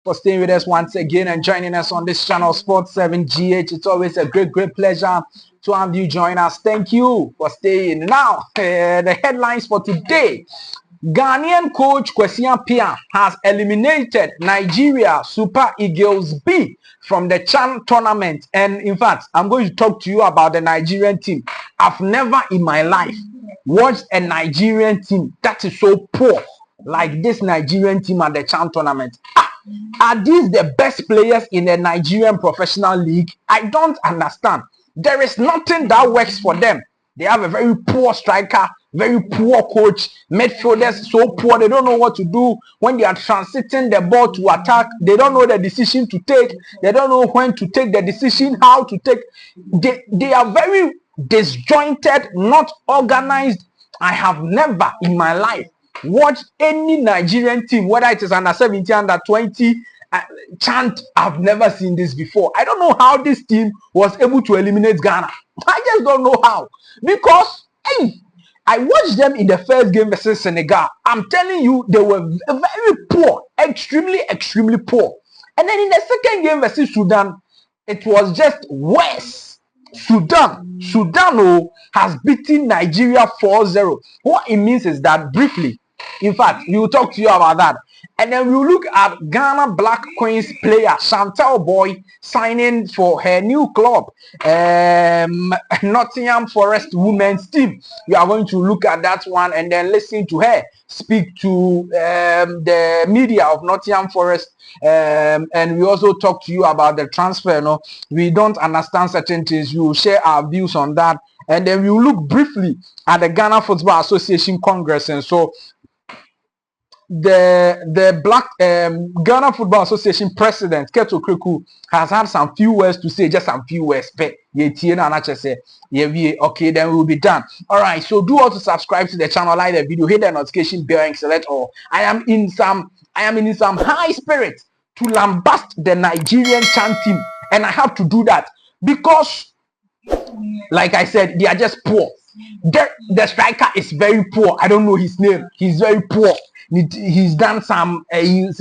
for staying with us once again and joining us on this channel, Sports 7GH. It's always a great pleasure to have you join us. Thank you for staying. Now, the headlines for today. Ghanaian coach Kwesi Appiah has eliminated Nigeria Super Eagles B from the CHAN tournament. And in fact, I'm going to talk to you about the Nigerian team. I've never in my life watched a Nigerian team that is so poor like this Nigerian team at the CHAN tournament. Are these the best players in the Nigerian professional league? I don't understand. There is nothing that works for them. They have a very poor striker, very poor coach, midfielders so poor, they don't know what to do when they are transiting the ball to attack. They don't know the decision to take. They don't know when to take the decision, how to take. They are very disjointed, not organized. I have never in my life watched any Nigerian team, whether it is under 17, under 20, chant. I've never seen this before. I don't know how this team was able to eliminate Ghana. I just don't know how. Because I watched them in the first game versus Senegal. I'm telling you, they were very poor, extremely poor. And then in the second game versus Sudan, it was just worse. Sudan has beaten Nigeria 4-0. What it means is that briefly, in fact, we will talk to you about that. And then we'll look at Ghana Black Queens player Chantelle Boye signing for her new club, Nottingham Forest women's team. We are going to look at that one and then listen to her speak to the media of Nottingham Forest. And we also talk to you about the transfer. No, we don't understand certain things. We will share our views on that. And then we will look briefly at the Ghana Football Association Congress. And so the Black Ghana Football Association president Kudus has had some few words to say, just some few words. Okay, then we'll be done. All right, so do also subscribe to the channel, like the video, hit the notification bell, and select all. I am in some high spirit to lambast the Nigerian CHAN team, and I have to do that because, like I said, they are just poor. The striker is very poor. I don't know his name. He's very poor. He's done some. It's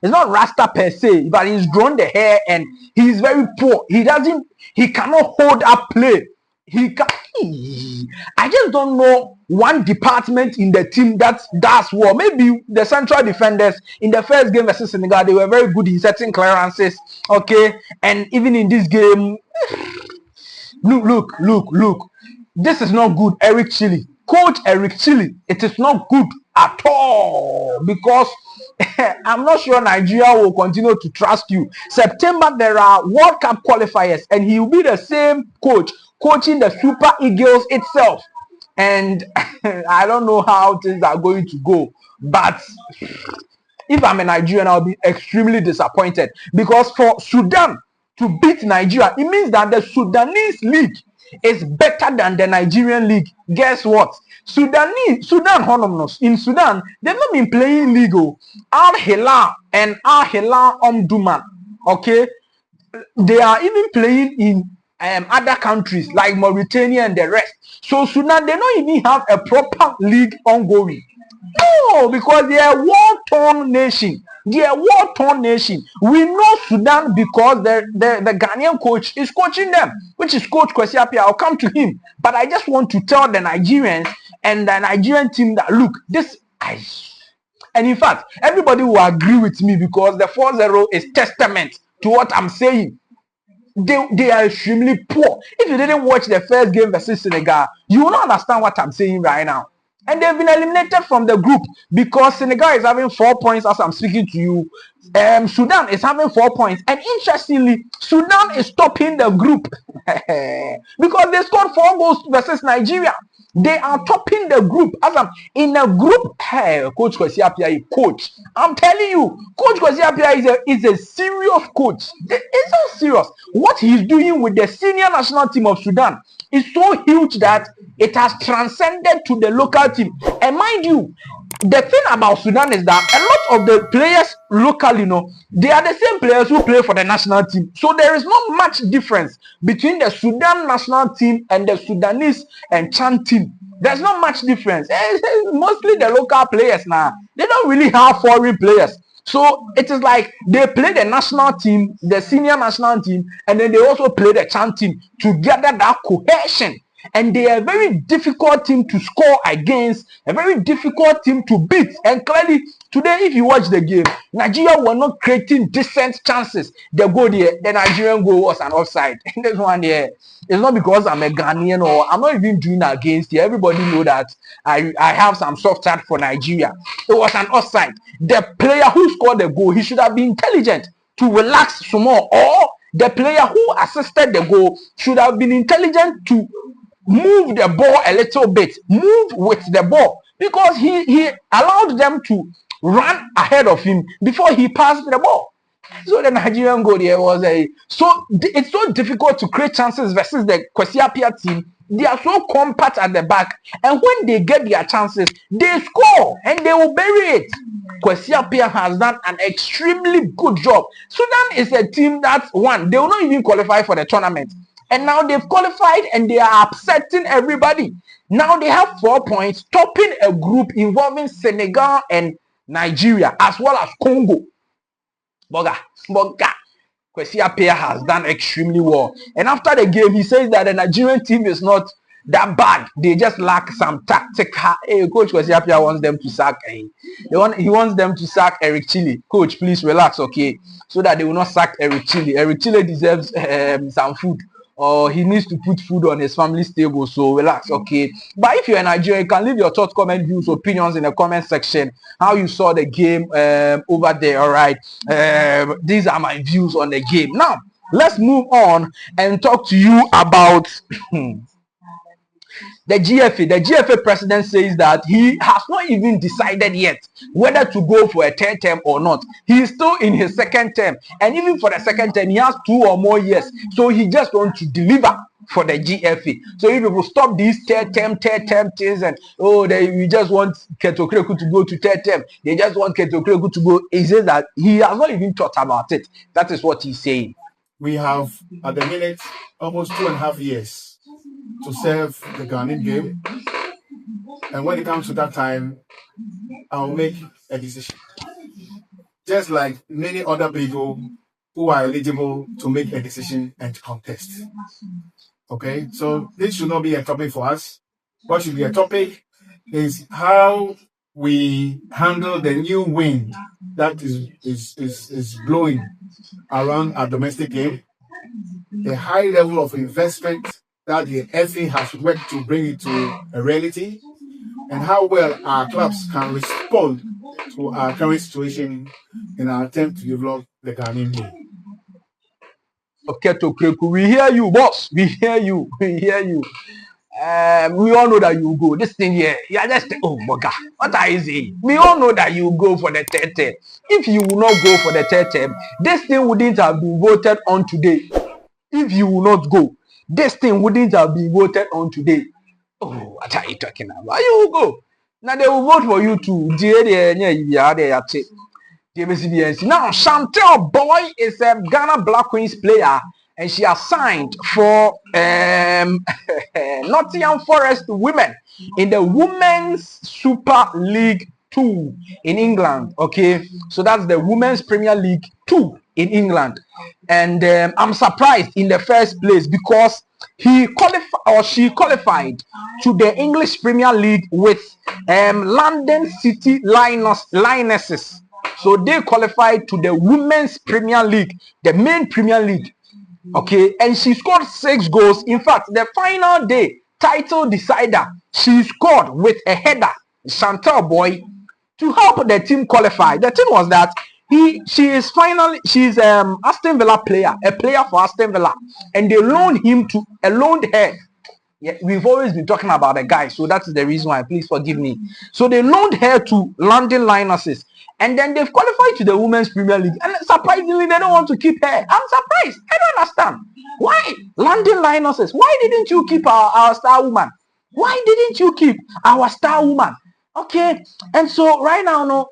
not Rasta per se, but he's grown the hair and he's very poor. He cannot hold up play. I just don't know one department in the team that does well. Maybe the central defenders in the first game versus Senegal, they were very good in setting clearances. Okay, and even in this game, look. This is not good, Eric Chile. Coach Eric Chile, it is not good at all because I'm not sure Nigeria will continue to trust you. September, there are World Cup qualifiers and he will be the same coach coaching the Super Eagles itself. And I don't know how things are going to go. But if I'm a Nigerian, I'll be extremely disappointed because for Sudan to beat Nigeria, it means that the Sudanese league is better than the Nigerian league. Guess what? Sudan, in Sudan, they've not been playing legal. Al Hilal and Al Hilal Omdurman, okay? They are even playing in other countries like Mauritania and the rest. So Sudan, they don't even have a proper league ongoing. No, because they are a war-torn nation. They are a war-torn nation. We know Sudan because the Ghanaian coach is coaching them, which is Coach Kwesi Appiah. I'll come to him. But I just want to tell the Nigerians and the Nigerian team that, look, and in fact, everybody will agree with me because the 4-0 is testament to what I'm saying. They are extremely poor. If you didn't watch the first game versus Senegal, you will not understand what I'm saying right now. And they've been eliminated from the group because Senegal is having 4 points as I'm speaking to you. Sudan is having 4 points. And interestingly, Sudan is topping the group because they scored 4 goals versus Nigeria. They are topping the group. As I'm in a group, hey, Coach Kwesi Appiah is coach. I'm telling you, Coach Kwesi Appiah is a serious coach. It's so serious. What he's doing with the senior national team of Sudan is so huge that it has transcended to the local team. And mind you, the thing about Sudan is that a lot of the players locally, they are the same players who play for the national team. So there is not much difference between the Sudan national team and the Sudanese and CHAN team. There's not much difference. Mostly the local players now. They don't really have foreign players. So it is like they play the national team, the senior national team, and then they also play the Chan team to gather that cohesion. And they are a very difficult team to score against, a very difficult team to beat. And clearly, today, if you watch the game, Nigeria were not creating decent chances. The goal there, the Nigerian goal was an offside. And this one there, it's not because I'm a Ghanaian or I'm not even doing against you. Everybody know that I have some soft heart for Nigeria. It was an offside. The player who scored the goal, he should have been intelligent to relax some more, or the player who assisted the goal should have been intelligent to move the ball a little bit, move with the ball, because he allowed them to run ahead of him before he passed the ball. So the Nigerian goal there was it's so difficult to create chances versus the Kwesi Appiah team. They are so compact at the back, and when they get their chances, they score and they will bury it. Kwesi Appiah has done an extremely good job. Sudan is a team that they will not even qualify for the tournament. And now they've qualified and they are upsetting everybody. Now they have 4 points, topping a group involving Senegal and Nigeria, as well as Congo. Boga. Kwesi Appiah has done extremely well. And after the game, he says that the Nigerian team is not that bad. They just lack some tactic. Hey, Coach Kwesi Appiah wants them to sack. He wants them to sack Eric Chile. Coach, please relax, okay? So that they will not sack Eric Chile. Eric Chile deserves some food. Or he needs to put food on his family's table, so relax, okay? But if you're in Nigeria, you can leave your thoughts, comment, views, opinions in the comment section. How you saw the game over there, all right? These are my views on the game. Now, let's move on and talk to you about the GFA. The GFA president says that he has not even decided yet whether to go for a third term or not. He is still in his second term, and even for the second term, he has 2 or more years. So he just wants to deliver for the GFA. So if people stop these third term things and we just want Ketokreku to go to third term, they just want Ketokreku to go. He says that he has not even thought about it. That is what he's saying. We have at the minute almost 2.5 years to serve the Ghanaian game, and when it comes to that time, I'll make a decision. Just like many other people who are eligible to make a decision and to contest. Okay, so this should not be a topic for us. What should be a topic is how we handle the new wind that is blowing around our domestic game, the high level of investment that the FA has worked to bring it to a reality, and how well our clubs can respond to our current situation in our attempt to develop the Ghanaian game. Okay, we hear you, boss. We hear you. We hear you. We all know that you go. This thing here, just Boga. What are you saying? We all know that you go for the third term. If you will not go for the third term, this thing wouldn't have been voted on today. If you will not go, this thing wouldn't have been voted on today. Oh, what are you talking about? You will go. Now they will vote for you too. Now, Chantelle Boye is a Ghana Black Queens player, and she has signed for Nottingham Forest Women in the Women's Super League 2 in England. Okay, so that's the Women's Premier League 2 in England, and I'm surprised in the first place because she qualified to the English Premier League with London City Lionesses. So they qualified to the Women's Premier League, the main Premier League. Okay, and she scored 6 goals. In fact, the final day title decider, she scored with a header, Chantelle Boye, to help the team qualify. The thing was that she's Aston Villa player, a player for Aston Villa, and they loaned her. Yeah, we've always been talking about a guy, so that's the reason why. Please forgive me. So they loaned her to London Lionesses, and then they've qualified to the Women's Premier League. And surprisingly, they don't want to keep her. I'm surprised. I don't understand. Why London Lionesses? Why didn't you keep our star woman? Why didn't you keep our star woman? Okay, and so right now,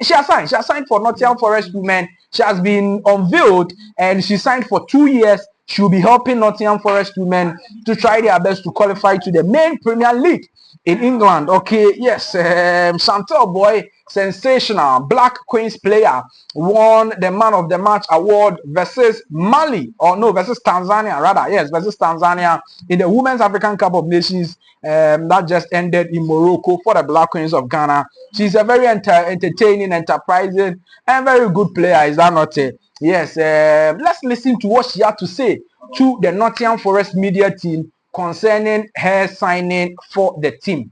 she has signed for Nottingham Forest Women. She has been unveiled, and she signed for 2 years. She will be helping Nottingham Forest Women to try their best to qualify to the main Premier League in England. Okay, yes, Chantelle Boye sensational Black Queens player won the Man of the Match award versus Mali, or no, versus Tanzania rather. Yes, versus Tanzania in the Women's African Cup of Nations that just ended in Morocco for the Black Queens of Ghana. She's a very entertaining, enterprising, and very good player. Is that not it? Yes. Let's listen to what she had to say to the Nottingham Forest media team concerning her signing for the team.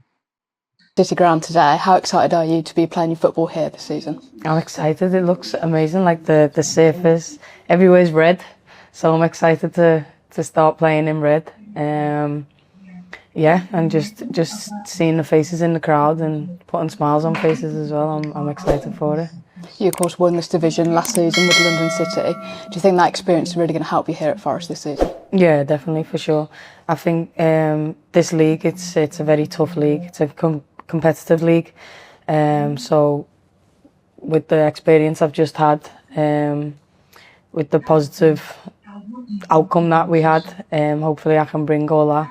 City ground today. How excited are you to be playing your football here this season? I'm excited. It looks amazing. Like the surface, everywhere's red, so I'm excited to start playing in red. Yeah, and just seeing the faces in the crowd and putting smiles on faces as well. I'm excited for it. You of course won this division last season with London City. Do you think that experience is really going to help you here at Forest this season? Yeah, definitely, for sure. I think this league, it's a very tough league. It's a competitive league. So with the experience I've just had, with the positive outcome that we had, hopefully I can bring all that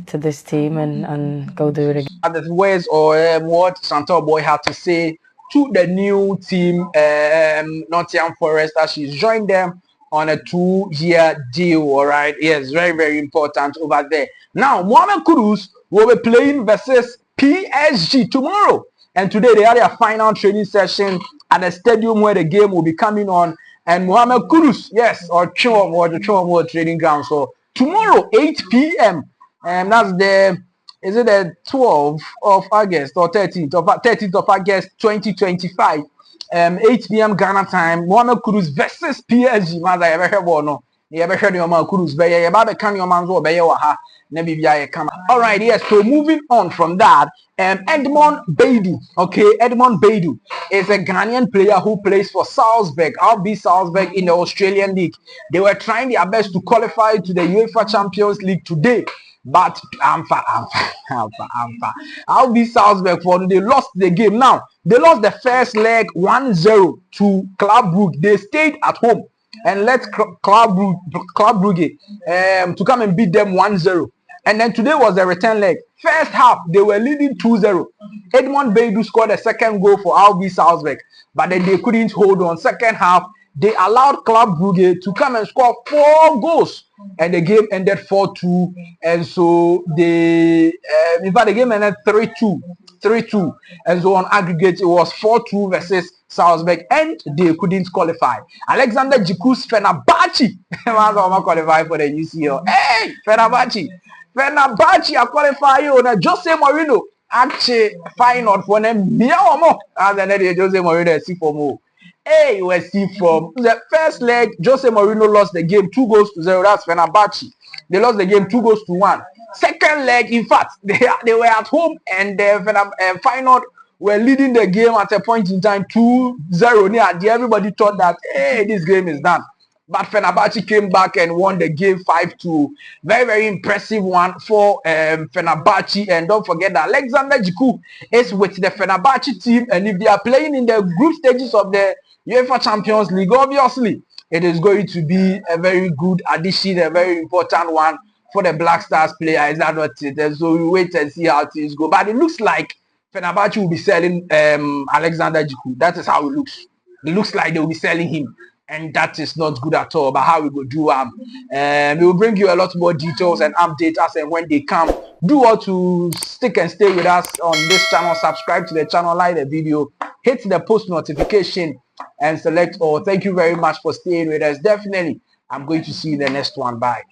to this team and go do it again. The words or what Chantelle Boye had to say to the new team, Nottingham Forest, as she's joined them on a 2-year deal. All right, yes, very, very important over there. Now, Mohammed Kudus will be playing versus Psg tomorrow, and today they had a final training session at the stadium where the game will be coming on. And Mohammed Kudus, yes, or the Chom training ground. So tomorrow, 8 p.m. and that's is it the 12th of August or 13th of August 2025, 8 p.m. Ghana time, Mohammed Kudus versus PSG. Man, I ever heard one, no? You ever heard your man Kudus? But yeah, about the can your man's what? All right, yes. So moving on from that, Edmond Baidu. Okay, Edmond Baidu is a Ghanaian player who plays for Salzburg, RB Salzburg in the Australian League. They were trying their best to qualify to the Uefa Champions League today, but RB Salzburg, they lost the game. Now they lost the first leg 1-0 to Club Brugge. They stayed at home and let Club Brugge to come and beat them 1-0. And then today was the return leg. First half, they were leading 2-0. Edmond Baidu scored a second goal for RB Salzburg, but then they couldn't hold on. Second half, they allowed Club Brugge to come and score 4 goals. And the game ended 4-2. And so in fact, the game ended 3-2. And so on aggregate, it was 4-2 versus Salzburg, and they couldn't qualify. Alexander Jiku's Fenerbahce qualified for the UCL. Hey, Fenerbahce are qualifying on Jose Mourinho. Actually, final for them. And then Jose Mourinho see for more. Hey, we see from the first leg, Jose Mourinho lost the game 2-0. That's Fenerbahce. They lost the game 2-1. Second leg, in fact, they were at home, and the final were leading the game at a point in time 2-0. Everybody thought that, hey, this game is done. But Fenerbahce came back and won the game 5-2. Very, very impressive one for Fenerbahce. And don't forget that Alexander Jiku is with the Fenerbahce team. And if they are playing in the group stages of the UEFA Champions League, obviously, it is going to be a very good addition, a very important one for the Blackstars player. Is that not it? And so we wait and see how things go. But it looks like Fenerbahce will be selling Alexander Jiku. That is how it looks. It looks like they will be selling him. And that is not good at all. But how we go do we will bring you a lot more details and updates as and when they come. Do all to stick and stay with us on this channel. Subscribe to the channel, like the video, hit the post notification, and select all. Thank you very much for staying with us. Definitely, I'm going to see you in the next one. Bye.